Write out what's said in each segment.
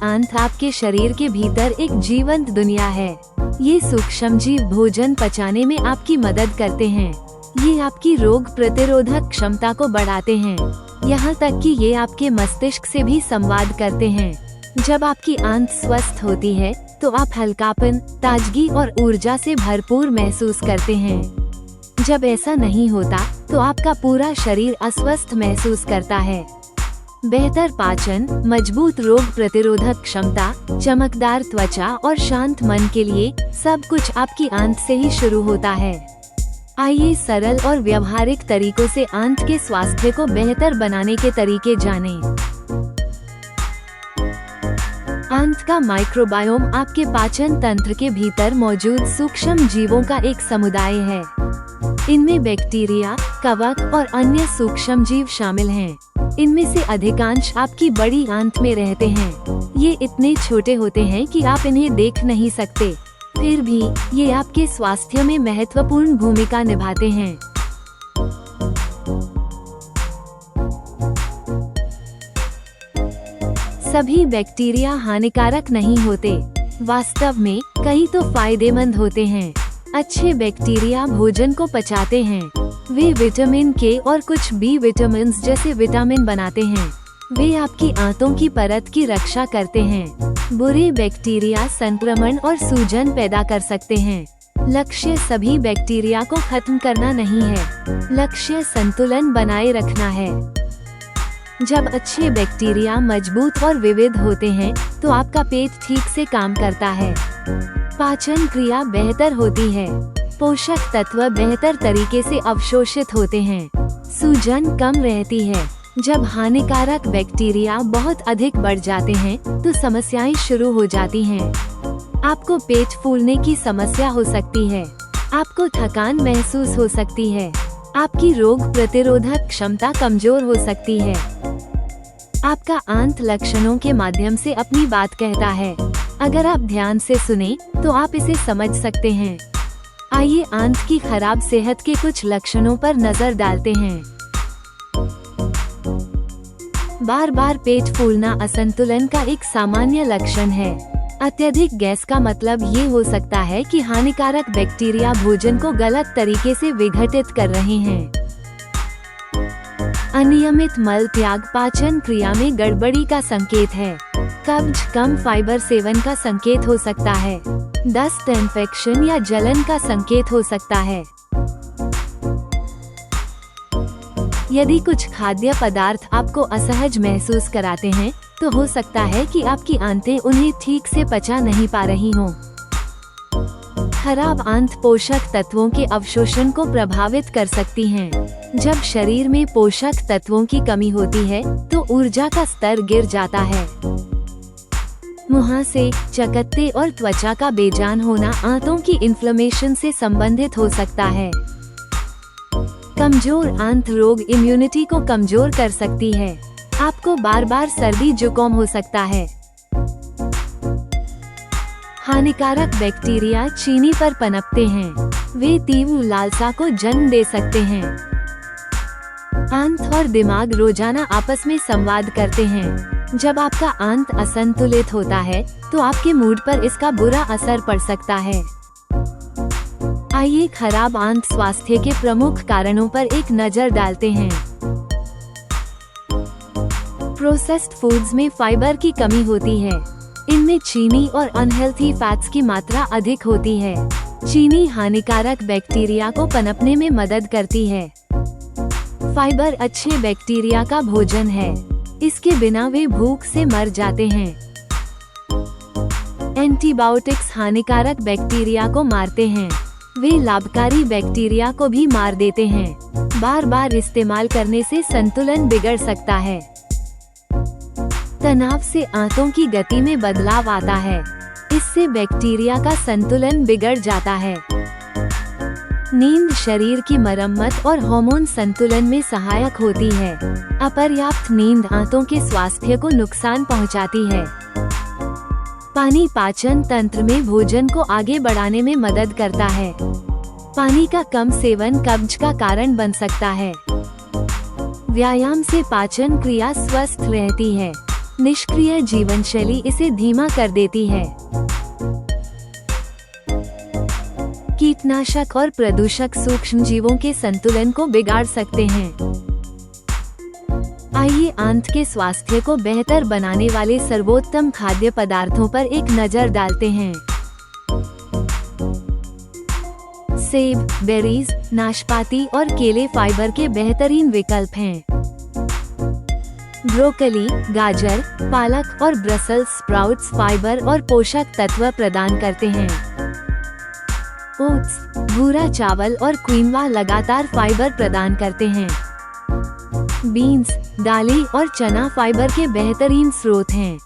आंत आपके शरीर के भीतर एक जीवंत दुनिया है। ये सूक्ष्मजीव भोजन पचाने में आपकी मदद करते हैं। ये आपकी रोग प्रतिरोधक क्षमता को बढ़ाते हैं, यहाँ तक कि ये आपके मस्तिष्क से भी संवाद करते हैं। जब आपकी आंत स्वस्थ होती है तो आप हल्कापन, ताजगी और ऊर्जा से भरपूर महसूस करते हैं। जब ऐसा नहीं होता तो आपका पूरा शरीर अस्वस्थ महसूस करता है। बेहतर पाचन, मजबूत रोग प्रतिरोधक क्षमता, चमकदार त्वचा और शांत मन के लिए सब कुछ आपकी आंत से ही शुरू होता है। आइए सरल और व्यवहारिक तरीकों से आंत के स्वास्थ्य को बेहतर बनाने के तरीके जानें। आंत का माइक्रोबायोम आपके पाचन तंत्र के भीतर मौजूद सूक्ष्म जीवों का एक समुदाय है। इनमें बैक्टीरिया, कवक और अन्य सूक्ष्म जीव शामिल हैं। इनमें से अधिकांश आपकी बड़ी आंत में रहते हैं। ये इतने छोटे होते हैं कि आप इन्हें देख नहीं सकते, फिर भी ये आपके स्वास्थ्य में महत्वपूर्ण भूमिका निभाते हैं। सभी बैक्टीरिया हानिकारक नहीं होते। वास्तव में कई तो फायदेमंद होते हैं। अच्छे बैक्टीरिया भोजन को पचाते हैं। वे विटामिन के और कुछ बी विटामिन जैसे विटामिन बनाते हैं। वे आपकी आंतों की परत की रक्षा करते हैं। बुरे बैक्टीरिया संक्रमण और सूजन पैदा कर सकते हैं। लक्ष्य सभी बैक्टीरिया को खत्म करना नहीं है, लक्ष्य संतुलन बनाए रखना है। जब अच्छे बैक्टीरिया मजबूत और विविध होते हैं तो आपका पेट ठीक से काम करता है। पाचन क्रिया बेहतर होती है। पोषक तत्व बेहतर तरीके से अवशोषित होते हैं। सूजन कम रहती है। जब हानिकारक बैक्टीरिया बहुत अधिक बढ़ जाते हैं तो समस्याएं शुरू हो जाती हैं। आपको पेट फूलने की समस्या हो सकती है। आपको थकान महसूस हो सकती है। आपकी रोग प्रतिरोधक क्षमता कमजोर हो सकती है। आपका आंत लक्षणों के माध्यम से अपनी बात कहता है। अगर आप ध्यान से सुने तो आप इसे समझ सकते हैं। आइए आंत की खराब सेहत के कुछ लक्षणों पर नजर डालते हैं। बार बार पेट फूलना असंतुलन का एक सामान्य लक्षण है। अत्यधिक गैस का मतलब ये हो सकता है कि हानिकारक बैक्टीरिया भोजन को गलत तरीके से विघटित कर रहे हैं। अनियमित मल त्याग पाचन क्रिया में गड़बड़ी का संकेत है। कब्ज, कम फाइबर सेवन का संकेत हो सकता है। दस्त, इन्फेक्शन या जलन का संकेत हो सकता है। यदि कुछ खाद्य पदार्थ आपको असहज महसूस कराते हैं तो हो सकता है कि आपकी आंतें उन्हें ठीक से पचा नहीं पा रही हों। खराब आंत पोषक तत्वों के अवशोषण को प्रभावित कर सकती हैं। जब शरीर में पोषक तत्वों की कमी होती है तो ऊर्जा का स्तर गिर जाता है। मुहासे, चकत्ते और त्वचा का बेजान होना आंतों की इन्फ्लेमेशन से संबंधित हो सकता है। कमजोर आंत रोग इम्यूनिटी को कमजोर कर सकती है। आपको बार बार सर्दी जुकाम हो सकता है। हानिकारक बैक्टीरिया चीनी पर पनपते हैं। वे तीव्र लालसा को जन्म दे सकते हैं। आंत और दिमाग रोजाना आपस में संवाद करते हैं। जब आपका आंत असंतुलित होता है तो आपके मूड पर इसका बुरा असर पड़ सकता है। आइए खराब आंत स्वास्थ्य के प्रमुख कारणों पर एक नजर डालते हैं। प्रोसेस्ड फूड्स में फाइबर की कमी होती है। इनमें चीनी और अनहेल्थी फैट्स की मात्रा अधिक होती है। चीनी हानिकारक बैक्टीरिया को पनपने में मदद करती है। फाइबर अच्छे बैक्टीरिया का भोजन है। इसके बिना वे भूख से मर जाते हैं। एंटीबायोटिक्स हानिकारक बैक्टीरिया को मारते हैं। वे लाभकारी बैक्टीरिया को भी मार देते हैं। बार बार इस्तेमाल करने से संतुलन बिगड़ सकता है। तनाव से आंतों की गति में बदलाव आता है। इससे बैक्टीरिया का संतुलन बिगड़ जाता है। नींद शरीर की मरम्मत और हार्मोन संतुलन में सहायक होती है। अपर्याप्त नींद आंतों के स्वास्थ्य को नुकसान पहुंचाती है। पानी पाचन तंत्र में भोजन को आगे बढ़ाने में मदद करता है। पानी का कम सेवन कब्ज का कारण बन सकता है। व्यायाम से पाचन क्रिया स्वस्थ रहती है। निष्क्रिय जीवन शैली इसे धीमा कर देती है। कीटनाशक और प्रदूषक सूक्ष्म जीवों के संतुलन को बिगाड़ सकते हैं। आइए आंत के स्वास्थ्य को बेहतर बनाने वाले सर्वोत्तम खाद्य पदार्थों पर एक नजर डालते हैं। सेब, बेरीज, नाशपाती और केले फाइबर के बेहतरीन विकल्प हैं। ब्रोकली, गाजर, पालक और ब्रसेल्स स्प्राउट्स फाइबर और पोषक तत्व प्रदान करते हैं। ओट्स, भूरा चावल और क्विनोआ लगातार फाइबर प्रदान करते हैं। बीन्स, दालें और चना फाइबर के बेहतरीन स्रोत हैं।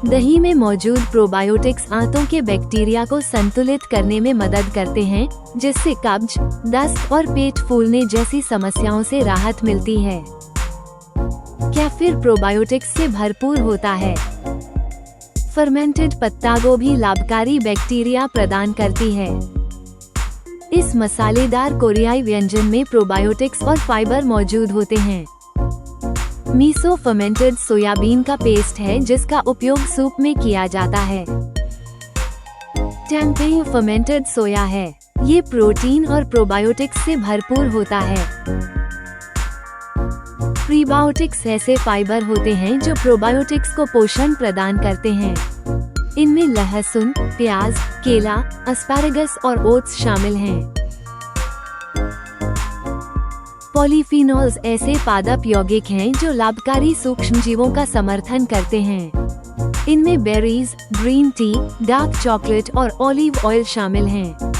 दही में मौजूद प्रोबायोटिक्स आंतों के बैक्टीरिया को संतुलित करने में मदद करते हैं, जिससे कब्ज, दस्त और पेट फूलने जैसी समस्याओं से राहत मिलती है। केफिर प्रोबायोटिक्स से भरपूर होता है। फर्मेंटेड पत्ता गोभी लाभकारी बैक्टीरिया प्रदान करती है। इस मसालेदार कोरियाई व्यंजन में प्रोबायोटिक्स और फाइबर मौजूद होते हैं। मीसो फर्मेंटेड सोयाबीन का पेस्ट है जिसका उपयोग सूप में किया जाता है। टेम्पेह फर्मेंटेड सोया है। ये प्रोटीन और प्रोबायोटिक्स से भरपूर होता है। प्रीबायोटिक्स ऐसे फाइबर होते हैं जो प्रोबायोटिक्स को पोषण प्रदान करते हैं। इनमें लहसुन, प्याज, केला, एस्पैरागस और ओट्स शामिल हैं। पॉलीफिनॉल्स ऐसे पादप यौगिक हैं जो लाभकारी सूक्ष्मजीवों का समर्थन करते हैं। इनमें berries, green tea, dark chocolate और ऑलिव ऑयल शामिल हैं।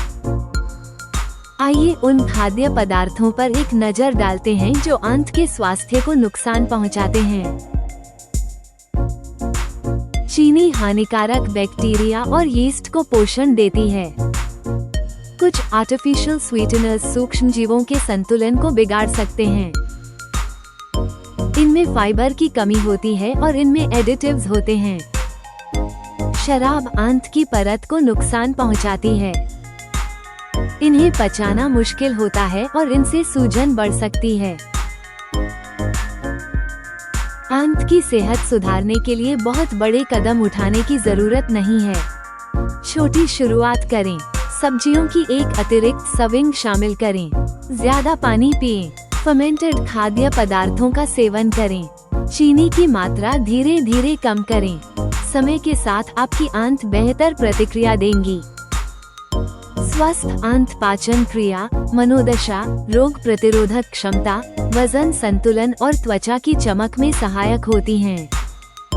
आइए उन खाद्य पदार्थों पर एक नजर डालते हैं जो आंत के स्वास्थ्य को नुकसान पहुंचाते हैं। चीनी हानिकारक बैक्टीरिया और यीस्ट को पोषण देती है। कुछ आर्टिफिशियल स्वीटनर्स सूक्ष्मजीवों के संतुलन को बिगाड़ सकते हैं। इनमें फाइबर की कमी होती है और इनमें एडिटिव्स होते हैं। शराब आंत की परत को नुकसान पहुंचाती है। इन्हें पचाना मुश्किल होता है और इनसे सूजन बढ़ सकती है। आंत की सेहत सुधारने के लिए बहुत बड़े कदम उठाने की जरूरत नहीं है। छोटी शुरुआत करें। सब्जियों की एक अतिरिक्त सर्विंग शामिल करें। ज्यादा पानी पिएं। फर्मेंटेड खाद्य पदार्थों का सेवन करें। चीनी की मात्रा धीरे धीरे कम करें। समय के साथ आपकी आंत बेहतर प्रतिक्रिया देंगी। स्वस्थ आंत पाचन क्रिया, मनोदशा, रोग प्रतिरोधक क्षमता, वजन संतुलन और त्वचा की चमक में सहायक होती हैं।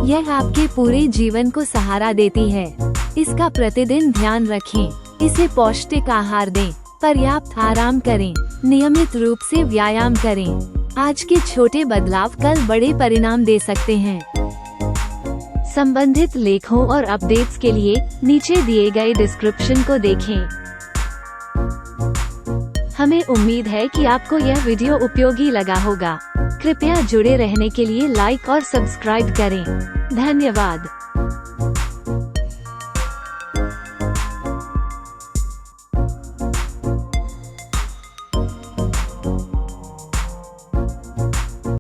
यह आपके पूरे जीवन को सहारा देती है। इसका प्रतिदिन ध्यान रखें। इसे पौष्टिक आहार दें। पर्याप्त आराम करें। नियमित रूप से व्यायाम करें। आज के छोटे बदलाव कल बड़े परिणाम दे सकते हैं। संबंधित लेखों और अपडेट्स के लिए नीचे दिए गए डिस्क्रिप्शन को देखें। हमें उम्मीद है कि आपको यह वीडियो उपयोगी लगा होगा। कृपया जुड़े रहने के लिए लाइक और सब्सक्राइब करें। धन्यवाद।